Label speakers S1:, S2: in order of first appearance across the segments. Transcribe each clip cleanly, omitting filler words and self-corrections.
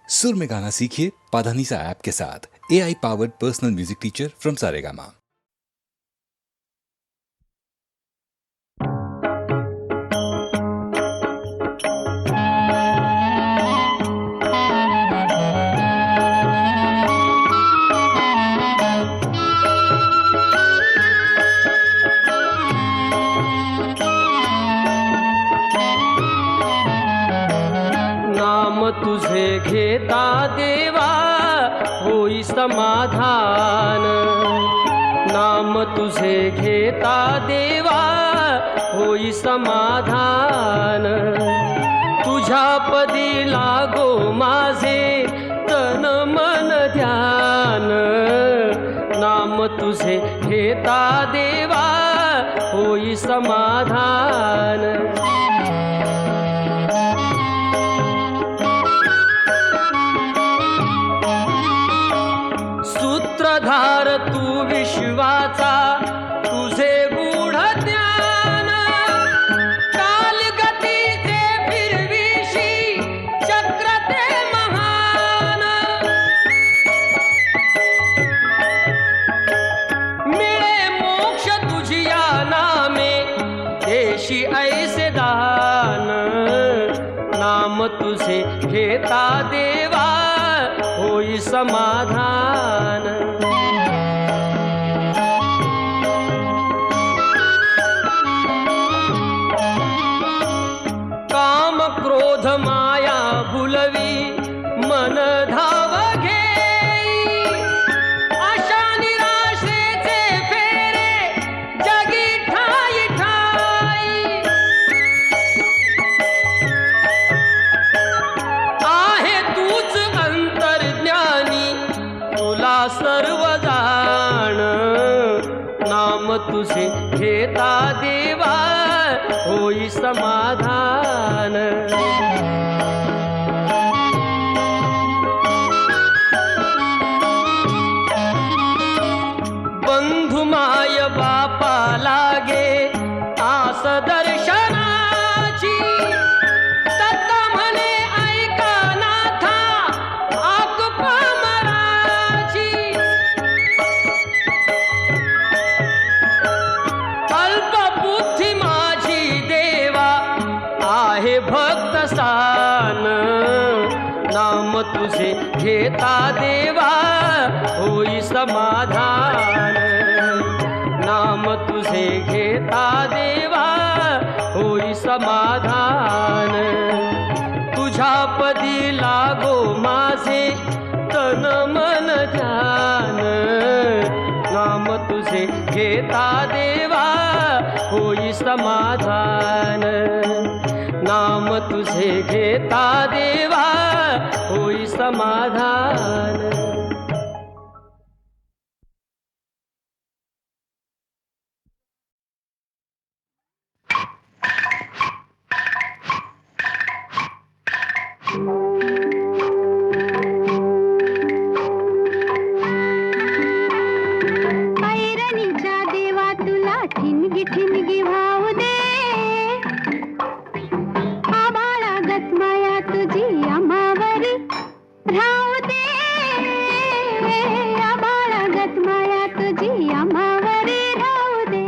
S1: सुर में गाना सीखिए पाधानीसा ऐप के साथ। AI powered personal music teacher from Saregama.
S2: तुझे घेता देवा होई समाधान, नाम तुझे घेता देवा होई समाधान। तुझ्या पदी लागो माझे तन मन ध्यान, नाम तुझे घेता देवा होई समाधान। सूत्रधार तू विश्वाचा तुझे गूढ ज्ञान, कालगतीचे फिरविशी चक्र ते महान। मिळे मोक्ष तुझिया नामे देशी ऐसे दान, नाम तुझे घेता देवा होई समाधान। काम क्रोध माया भुलवी मन धाव घेई, आशा निराशेचे फेरे जगी ठाई ठाई। आहे तूच अंतर्ज्ञानी तुला सर्व जाण, नाम तुझे घेता देवा होई समाधान। बंधु माय बापा लागे आस दर्शनाची, तत म्हणे ऐका नाथा आक पामराची। अल्पबुद्धी माझी देवा आहे भक्त सान, नाम तुझे घेता देवा होई समाधान। नाम तुझे घेता देवा होई समाधान। तुझ्या पदी लागो माझे तन मन ध्यान, नाम तुझे घेता देवा होई समाधान। नाम तुझे घेता देवा होई समाधान।
S3: ऐरणीच्या देवा तुला ठिणगी ठिणगी भाऊ दे, आबाळागत माया तुझी आम्हावरी राहू दे, आबाळागत माया तुझी आम्हावरी राहू दे।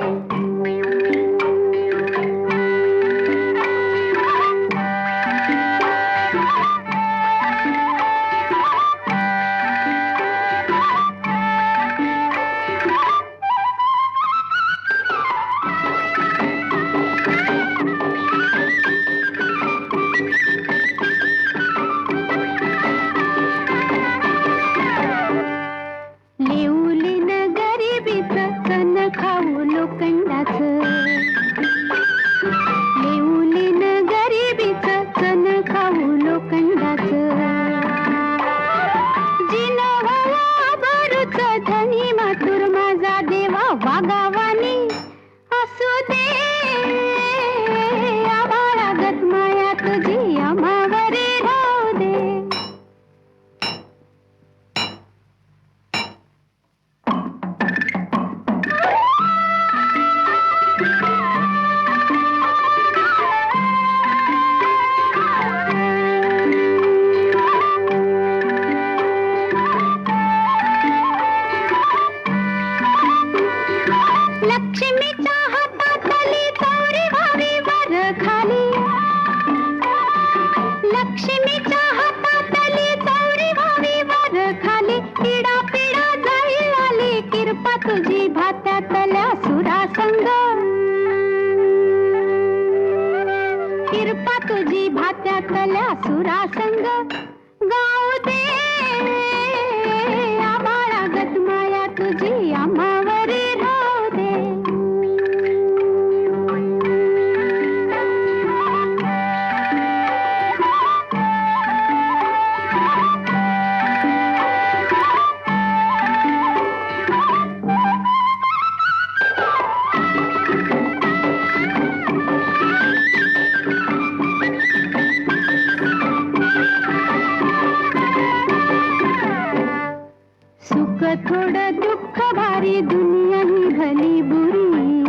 S3: थोडं दुःख भारी दुनिया ही भली बुरी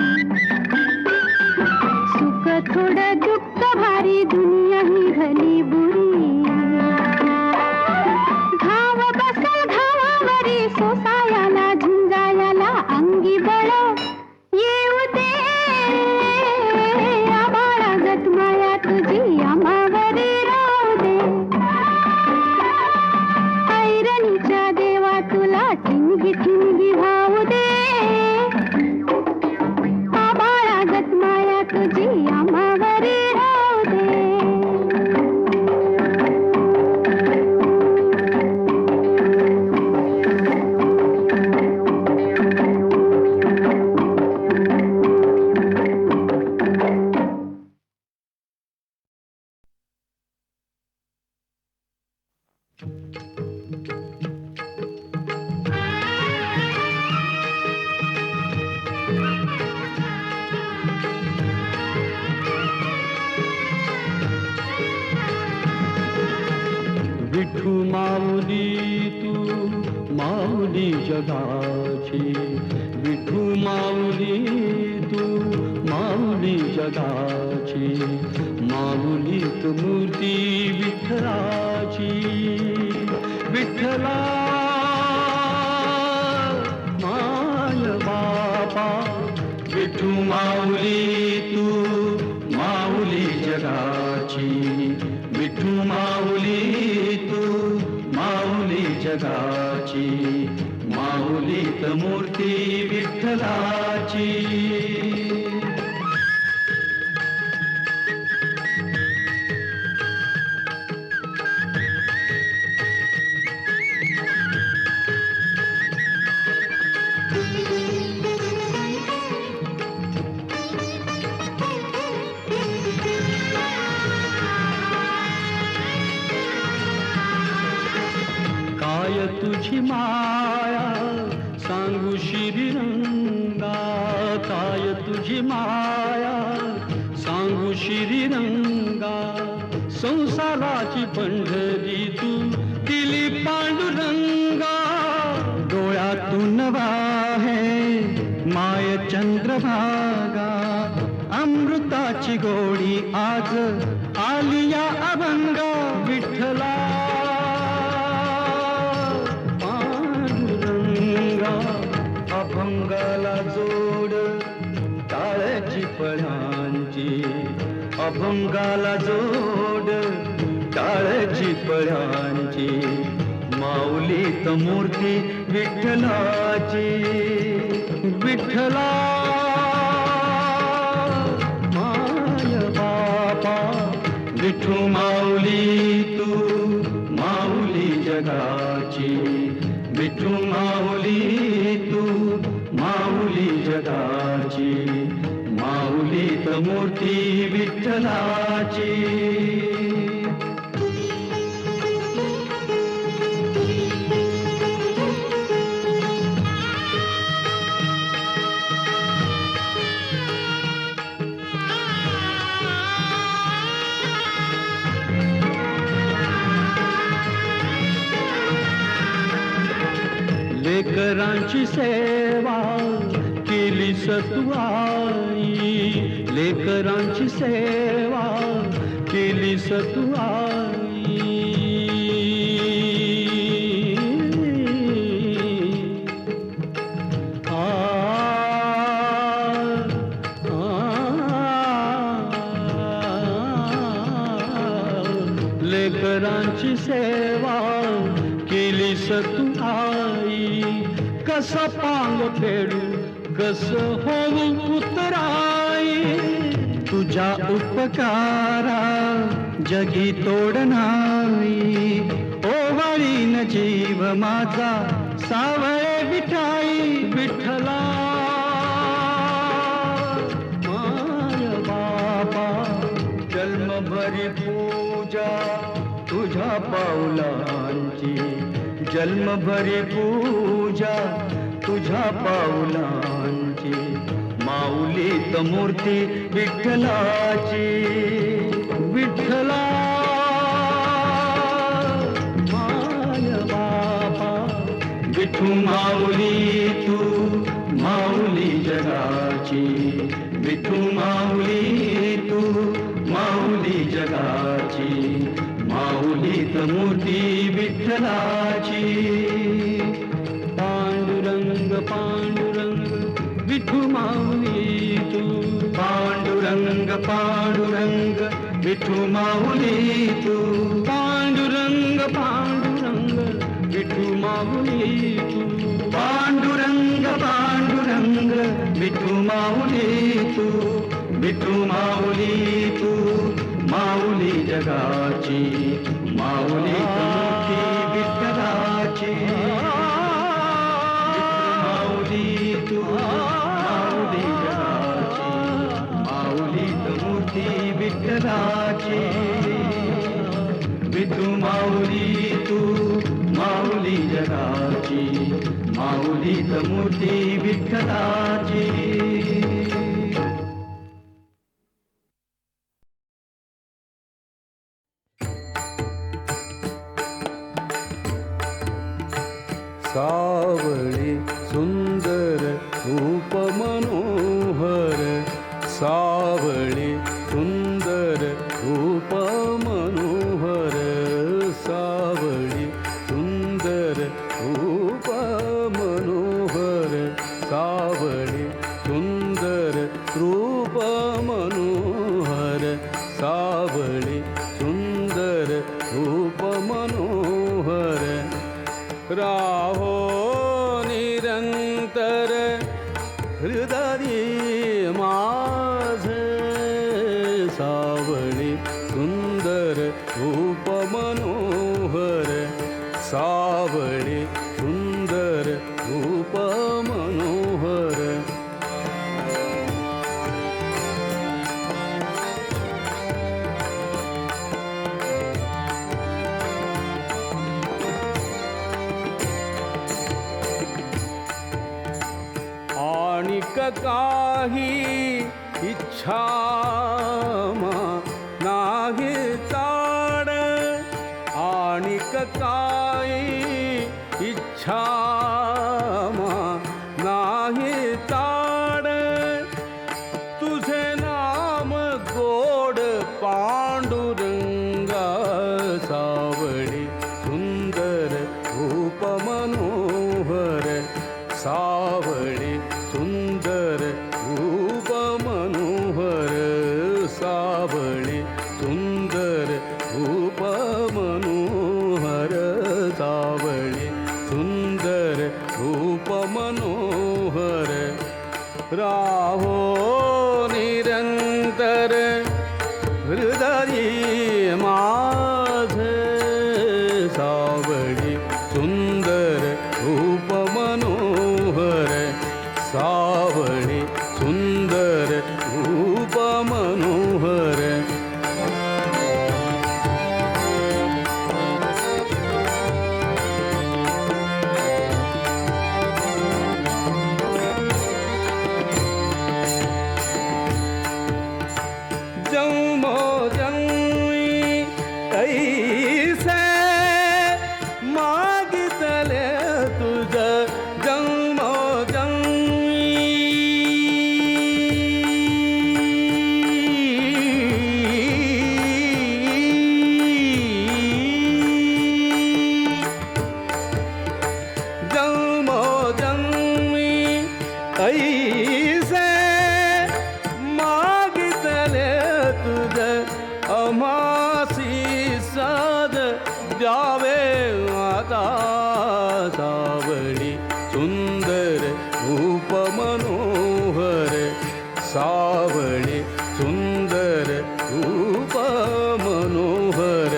S3: सुख थोडं दुःख भारी दुनिया ही भली बुरी घाव बसल घावावरी सोसायाला झुंजायाला अंगी बळ येऊ दे आबाळागत माया तुझी आम्हावरी राहू दे ऐरणीच्या देवा तुला ठिणगी ठिणगी भाऊ दे आबाळागत माया तुझी आम्हावरी राहू दे
S4: विठू माऊली तू माऊली जगाची विठू माऊली तू माऊली जगाची माऊलीत मूर्ती विठ्ठलाची विठ्ठला माय बापा विठू माऊली तू माऊली जगाची विठू माऊली तू माऊली जगाची माऊलीत मूर्ती विठ्ठलाची काय तुझी माया सांगू श्रीरंगा काय तुझी माया सांगू श्रीरंगा संसाराची पंढरी तू दिली पांडुरंगा डोळ्यातून वाहे माय चंद्रभागा अमृताची गोडी आज आली या अभंगा विठ्ठला अभंगाला जोड टाळ्याची पळ्यांची अभंगाला जोड टाळ्याची पळ्यांची माऊलीत मूर्ती विठ्ठलाची विठ्ठला माय बापा विठू माऊली तू माऊली जगाची विठू माऊली तू माऊली जगाची माऊलीत मूर्ती विठ्ठलाची लेकरांची सेवा केली सतुआई लेकरांची सेवा केली सतुआई लेकरांची सेवा केली सतुआई कस पांग फेडू कस होऊ उतराई तुझ्या उपकारा जगी तोड नाही ओवाळीन जीव माझा सावळे विठाई विठ्ठला माय बाबा जन्मभरी पूजा तुझ्या पाऊलांची जन्मभरी पूजा तुझ्या पाऊलांची माऊलीत मूर्ती विठ्ठलाची विठ्ठला माय बापा विठू माऊली तू माऊली जगाची, विठू माऊली तू माऊली जगाची, माऊलीत मूर्ती विठ्ठलाची. पांडुरंग पांडुरंग विठू माऊली तू, पांडुरंग पांडुरंग विठू माऊली तू, पांडुरंग पांडुरंग विठू माऊली तू, पांडुरंग पांडुरंग विठू माऊली तू, विठू माऊली तू माऊली जगाची, माऊली मूर्ती विठ्ठलाची. माऊली तू माऊली जगाची, माऊलीत मूर्ती विठ्ठलाची. विठू माऊली तू माऊली जगाची, माऊलीत मूर्ती विठ्ठलाची.
S5: सावळी सुंदर रूप मनोहर, सावळी सुंदर रूप मनोहर, सावळी सुंदर रूप मनोहर, सावळी सुंदर रूप मनोहर, सावळी सुंदर रूप मनोहर. राहो निरंतर हृदयी माझे, सावळी सुंदर रूप मनोहर, सावळी सुंदर रूप मनोहर. आणिक काही इच्छा नाही ताड, आणिक काही इच्छा नाही ताड, तुझे नाम गोड पांडुरंगा, सावळी सुंदर रूप मनोहर, सावळी सुंदर रूप मनोहर, सावळी सुंदर रूप मनोहर, सावळी सुंदर रूप मनोहर. राहो निरंतर हृदयी माझे, सावळी सुंदर रूप मनोहर, सावळी सुंदर रूप मनोहर. जन्मो जन्मी ऐसे मागितले तुझ, जन्मो जन्मी जन्मो जन्मी ऐसे मागितले तुझ, अमासी साध द्यावे आता, सावळी सुंदर रूप मनोहर, सावळी सुंदर रूप मनोहर,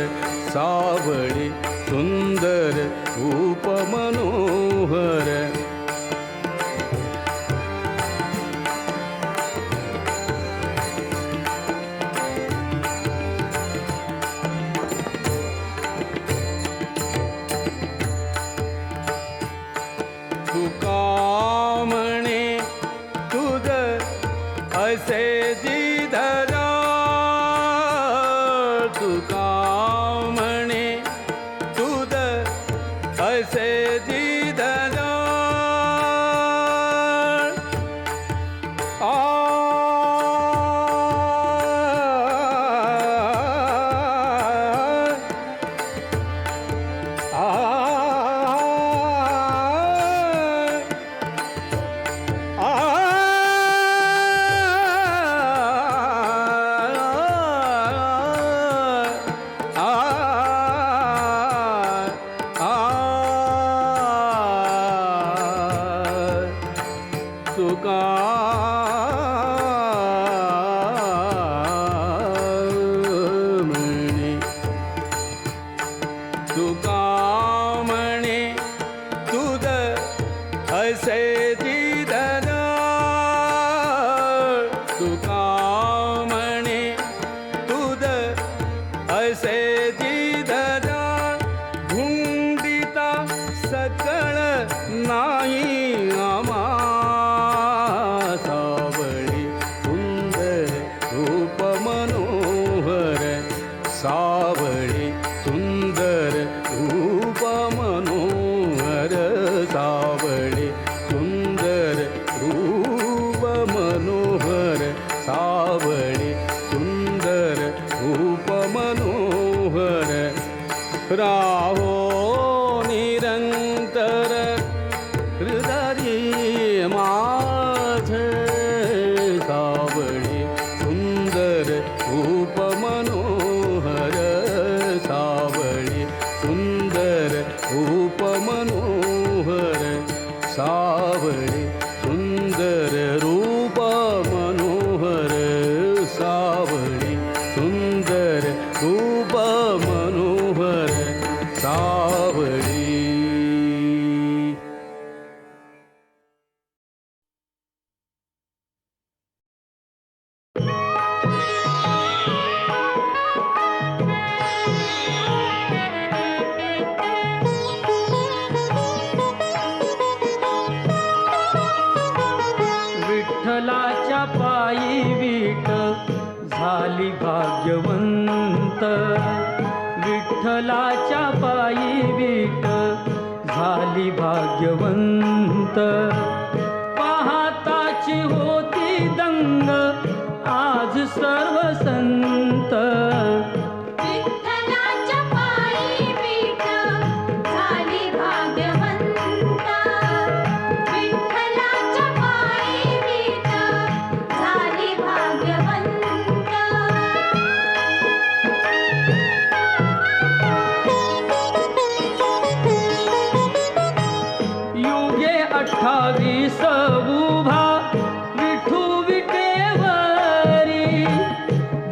S5: सावळी सुंदर रूप मनोहर. तुका म्हणे तुझ असे जिधरा, तुका म्हणे तुझ असे जिधरा, असे दिधन तुका म्हणे तुद असे दिधन धुंडिता सकळ नाही आमा सावळी सुंदर रूप मनोहर सावळी सुंदर रूप मनोहर सावळी सुंदर रूप मनोहर सावळी सुंदर रूप मनोहर राहो निरंतर हृदय माझ सावळी सुंदर रूप मनोहर सावळी सुंदर रूप मनोहर सावळी सुंदर रूप मनोहर सावळी सुंदर रूप मनोहर सावळी.
S2: विठ्ठलाच्या पायी वीट झाली भाग्यवंत विठ्ठलाच्या पायी वीट झाली भाग्यवंत पाहताची होती दंग आज सर्व संत
S3: विठ्ठलाच्या पायी वीट झाली भाग्यवंत विठ्ठलाच्या पायी वीट झाली भाग्यवंत
S2: युगे 28 उभा विठू विटेवरी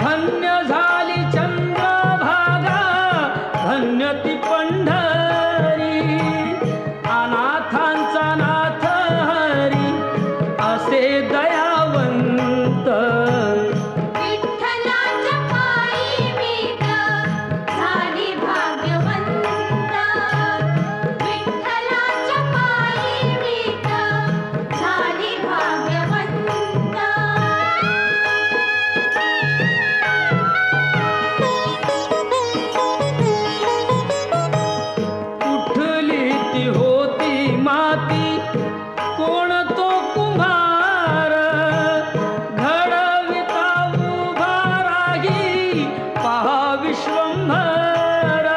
S2: धन्य झाली चंद्रभागा धन्य ती पंढरी अनाथांचा नाथ हरी असे दयावंत
S3: विठ्ठलाच्या पायी वीट झाली भाग्यवंत विठ्ठलाच्या पायी वीट झाली भाग्यवंत
S2: उठली ती होती माती कोण तो कुंभार घडविता उभा राही पहा विश्वंभर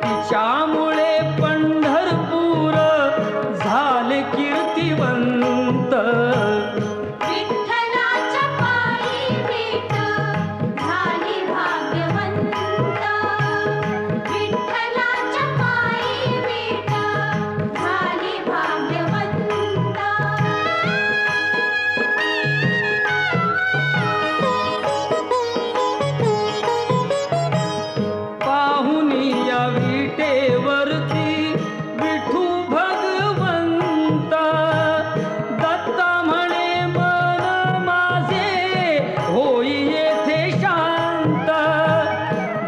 S2: तिच्यामुळे पंढरपूर झाले कीर्तिवंत
S3: विठ्ठलाच्या पायी वीट झाली भाग्यवंत विठ्ठलाच्या पायी वीट झाली भाग्यवंत
S2: पाहुनी या विटेवरती विठू भगवंत दत्ता म्हणे मन माझे होई येथे शांत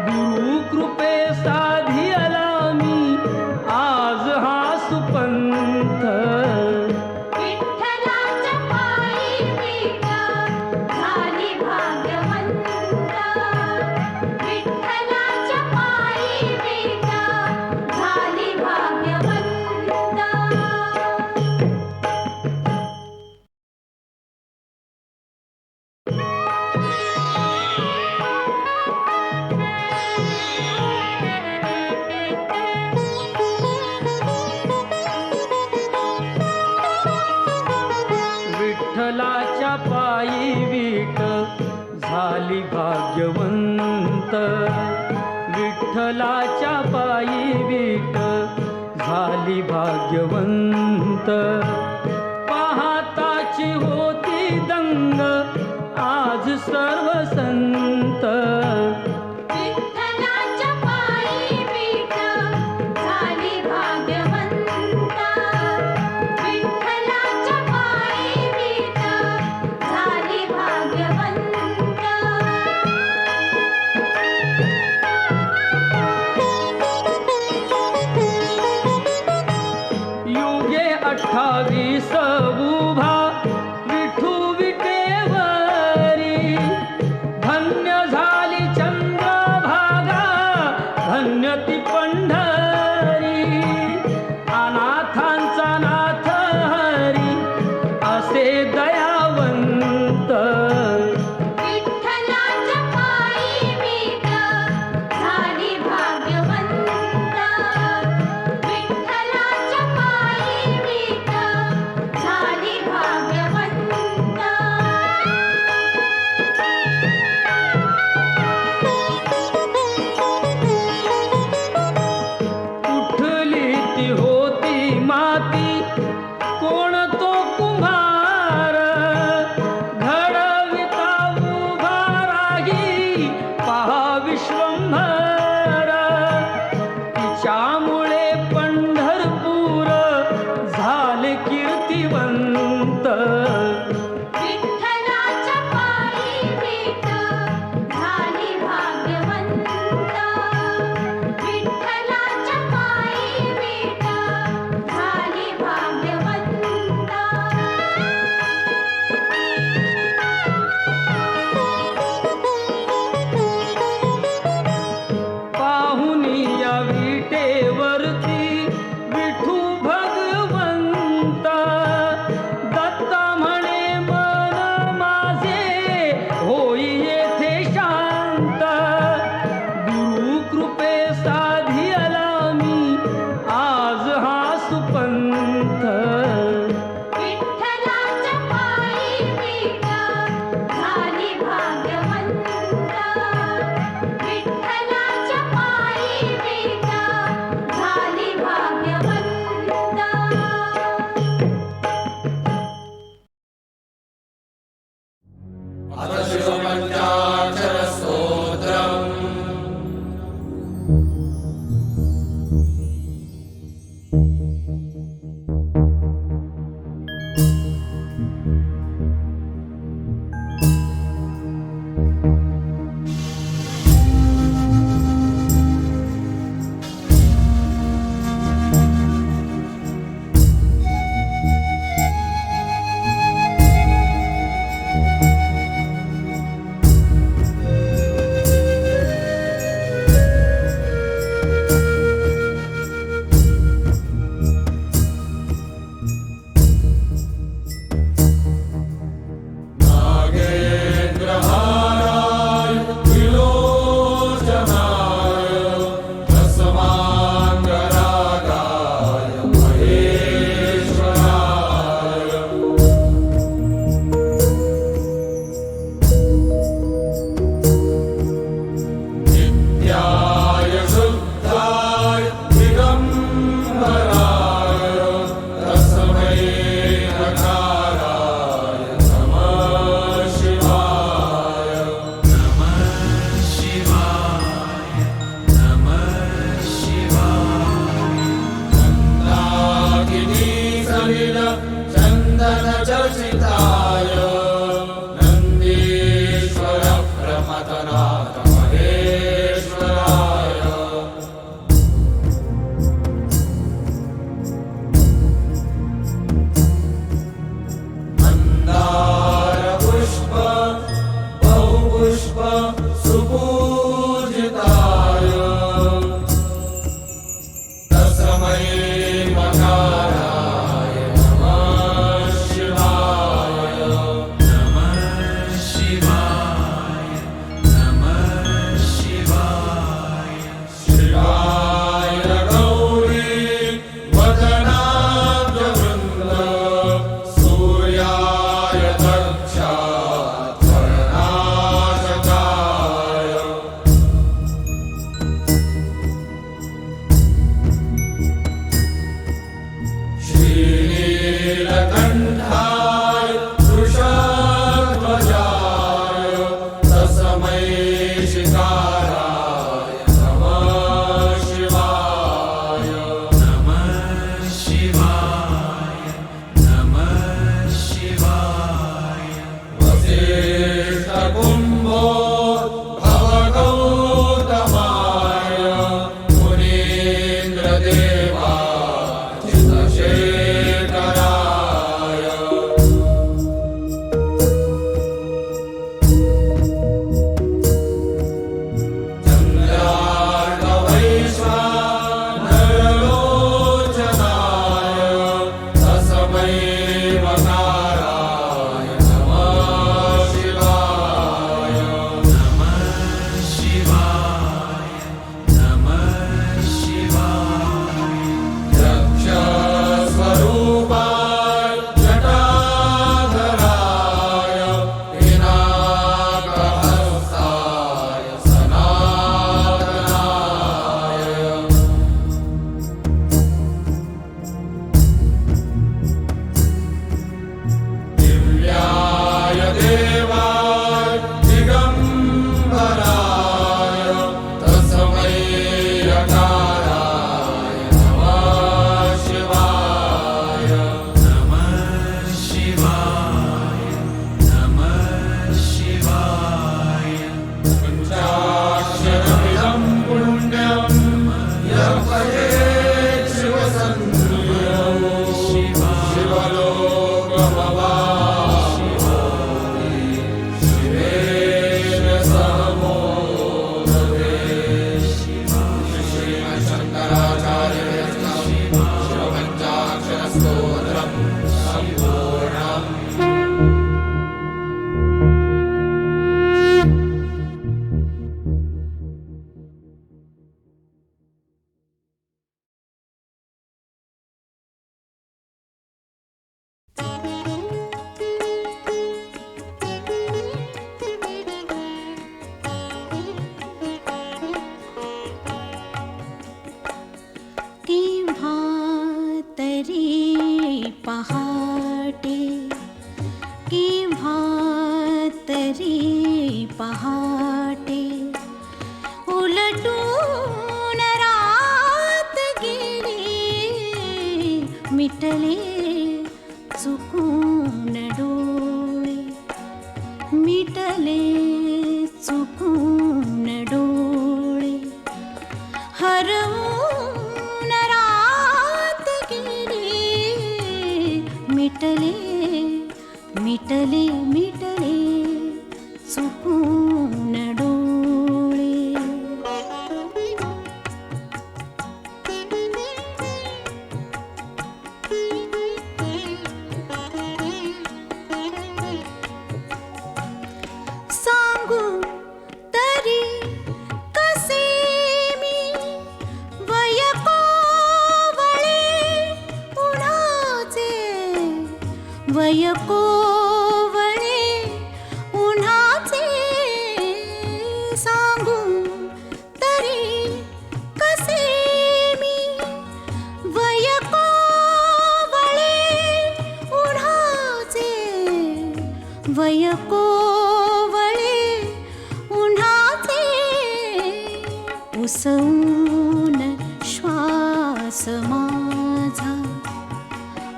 S2: गुरु कृपे साधियला मी आज हा सुपंथ
S3: विठ्ठलाच्या पायी वीट झाली भाग्यवंत विठ्ठलाच्या पायी वीट झाली भाग्यवंत
S2: विठ्ठलाच्या पायी वीट झाली भाग्यवंत विठ्ठलाच्या पायी वीट झाली भाग्यवंत पाहताची होती दंग आज सर्व संत
S3: विठ्ठलाच्या पायी वीट झाली भाग्यवंत पहाटे केव्हा तरी पहाटे उलटून रात गेली मिटले चुकून डोळे मिटले चुकून डोळे हरवून रात गेली मिटले मिटले मिटले चुकून डोळे सांगू तरी कसे मी वय कोवळे उन्हाचे वय कोवळे उन्हाचे सांगू तरी कसे मी वय कोवळे उन्हाचे वय कोवळे उन्हाचे उसवून श्वास माझा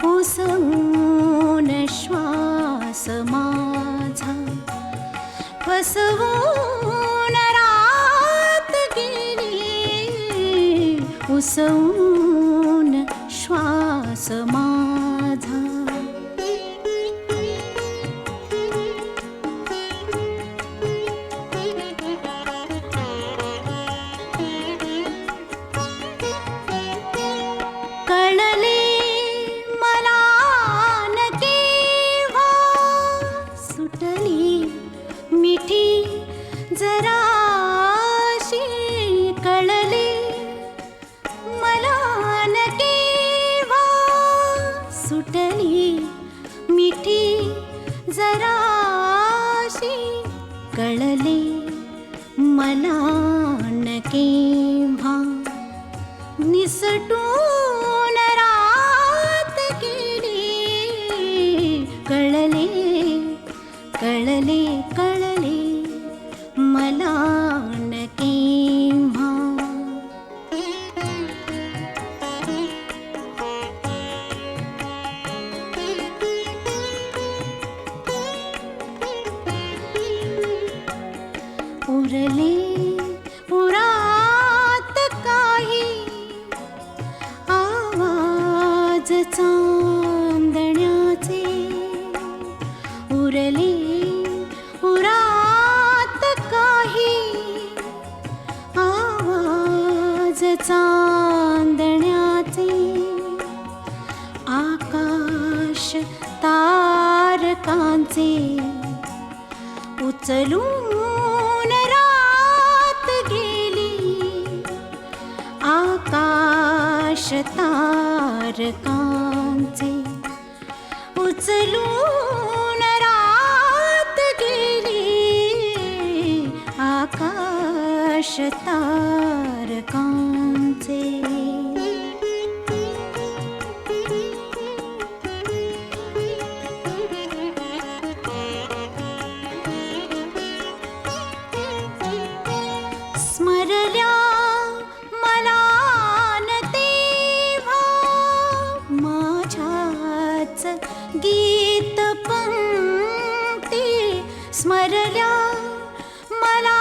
S3: उसवून श्वास माझा फसवून रात गेली उसवून श्वास माझा कळले मला न केव्हा सुटली मिठी जराशी कळले मला न केव्हा सुटली मिठी जराशी कळले मला न केव्हा निसटून रात गेली कळले कळले कळले मला न केव्हा उरले उरात काही आवाज चांदण्याचे उरले उरात काही आवाज चांदण्याचे आकाश तारकांचे उचलून रात गेली आकाश तारकांचे उचलून रात गेली आकाश तारकांचे स्मरल्या मला न तेव्हा माझ्याच गीत पंक्ती स्मरल्या मला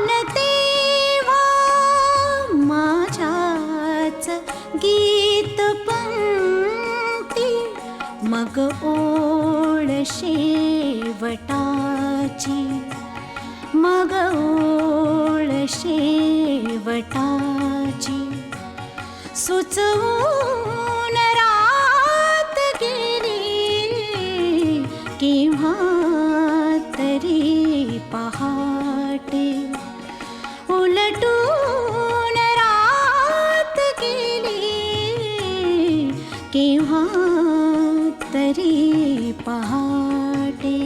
S3: न तेव्हा माझ्याच गीत पंक्ती मग ओळ शेवटाची मग ओळ शेवटाची सुचवून रात गेली केव्हा तरी पहाटे उलटून रात गेली केव्हा तरी पहाटे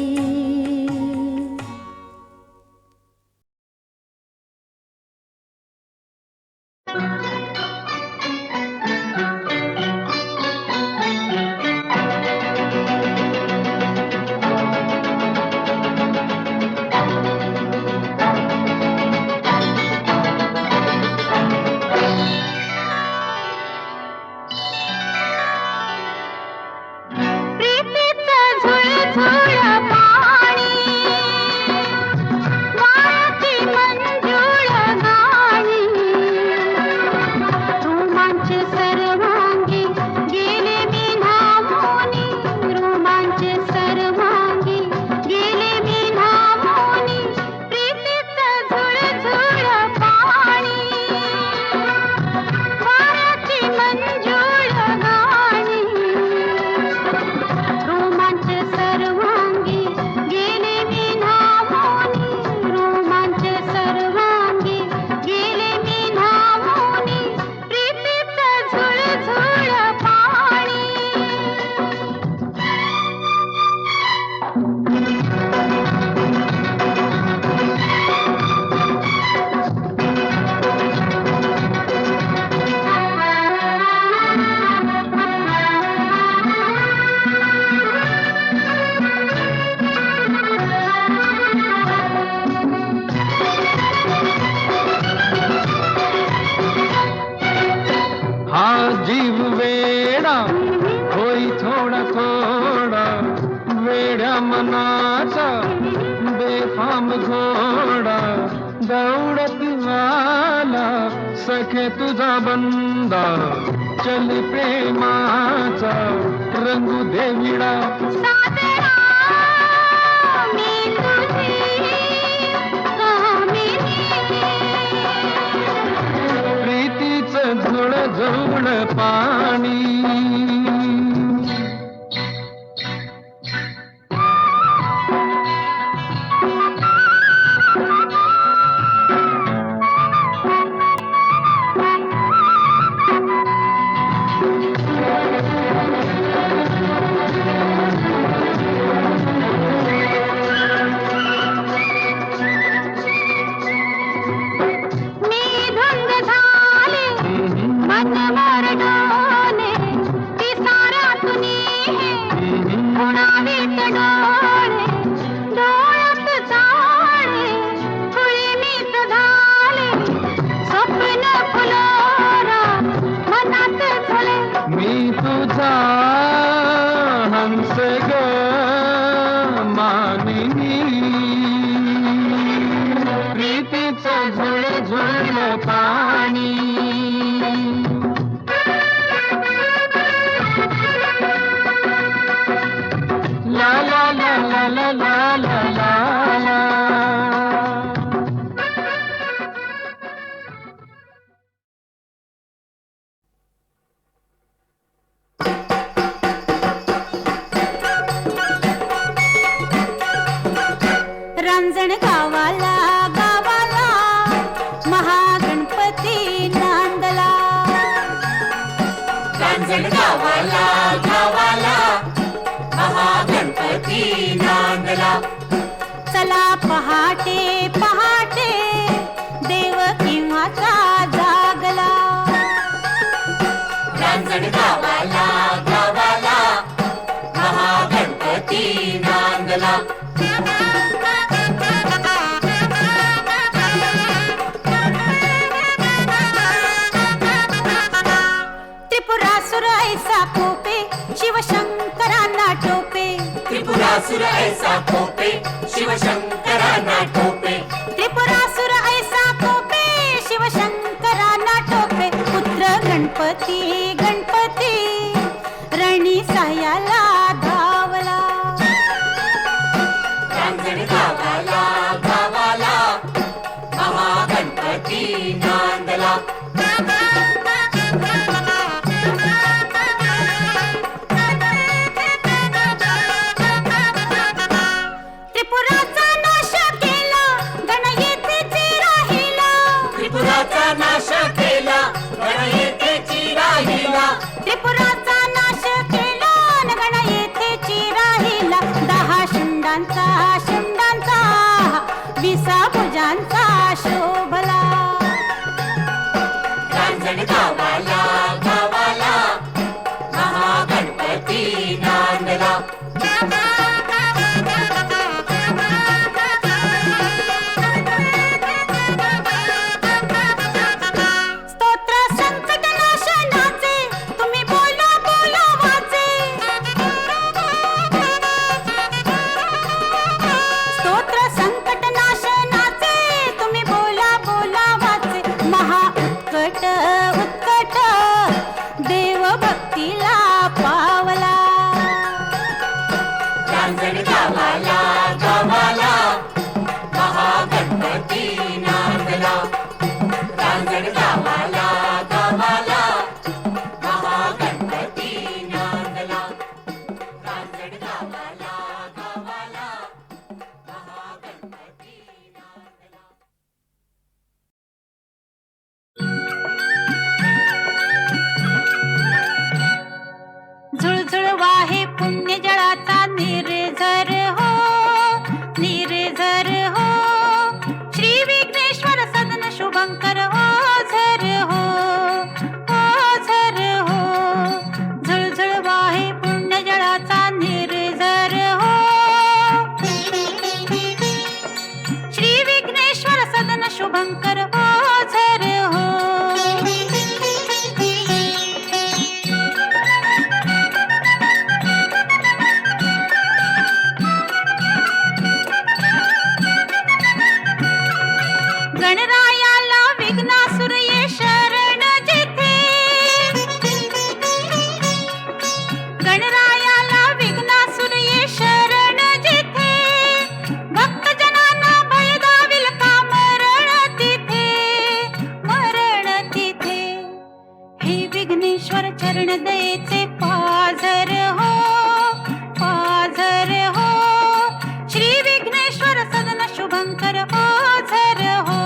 S6: जीव वेडा होई थोडा थोडा वेड्या मनाचा बेफाम घोडा दौडत आला सखे तुझा बंदा चल प्रेमाचा रंगू देविडा
S3: सादरा मी तुझी कामिनी
S6: प्रीतीचं झुळ झुळ पाणी
S3: मी धुंद झाले मन मोरडोने ती साऱ्यातुनी हे कुणावीत डोळे डोळ्यात झाले कुळीनीत झाले स्वप्न फुलोरा मनात झाले
S6: मी तुझा हंस ग मानिनी प्रीतीचं झुळ झुळ पाणी ला ला ला ला ला ला ला ला ला.
S3: रांजण गावाला गावाला महागणपती नांदला
S7: रांजण गावाला गावाला महागणपती नांदला
S3: चला पहाटे पहाटे देव केव्हाचा जागला
S7: रांजण गावाला गावाला महागणपती नांदला
S3: त्रिपुरासुर ऐसा कोपे शिवशंकरांना टोपे
S7: त्रिपुरासुर ऐसा कोपे शिवशंकरांना टोपे
S3: त्रिपुरासुर ऐसा कोपे शिवशंकरांना टोपे पुत्र गणपती गणपती रणी सायाला धावला
S7: रांजण गावाला गावाला महागणपती नांदला
S3: त्रिपुराचा नाश केला गण येथेची राहिला
S7: त्रिपुराचा नाश केला गण येथेची राहिला
S3: त्रिपुराचा नाश केला न गण येथेची राहिला 10 शुंडांचा शुंडांचा 20 भुजांचा शोभला
S7: रांजण गावाला गावाला महागणपती नांदला
S3: स्तोत्र संकट नाशनाचे तुम्ही बोला बोला वाचे स्तोत्र संकट नाशनाचे तुम्ही बोला बोला वाचे महा उत्कट उत्कट देव भक्तीला पावला
S7: रांजण गावाला गावाला महागणपती नांदला रांजण गावाला गावाला महागणपती नांदला रांजण गावाला गावाला महागणपती नांदला
S3: झुळझुळ वाहे पुण्य जळाचा निर्झर हो निर्झर हो श्री विघ्नेश्वर सदन शुभंकर हो झर हो झर हो झुळझुळ वाहे पुण्य जळाचा निर्झर हो श्री विघ्नेश्वर सदन शुभंकर हो झर हो दयेचे पाझर हो, पाझर हो, श्री विघ्नेश्वर सदन शुभंकर ओझर हो.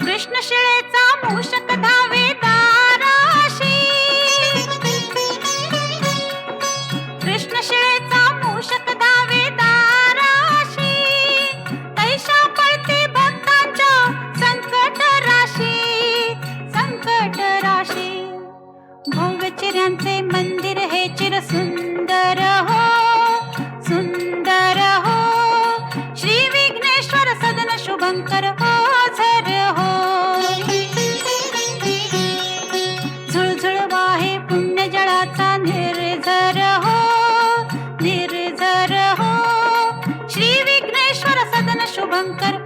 S3: कृष्ण शिळेचा मूषक धावे दाराशी, कृष्ण शिळेचा मूषक धावे दाराशी, तैशा पळते भक्तांच्या संकट राशी, संकट राशी. भव्य चिऱ्यांचे मंदिर हे चिर सुंदर हो, सुंदर हो, श्री विघ्नेश्वर सदन शुभंकर ओझर हो. झुळझुळ वाहे पुण्य जळाचा निर्झर हो, निर्झर हो, श्री विघ्नेश्वर सदन शुभंकर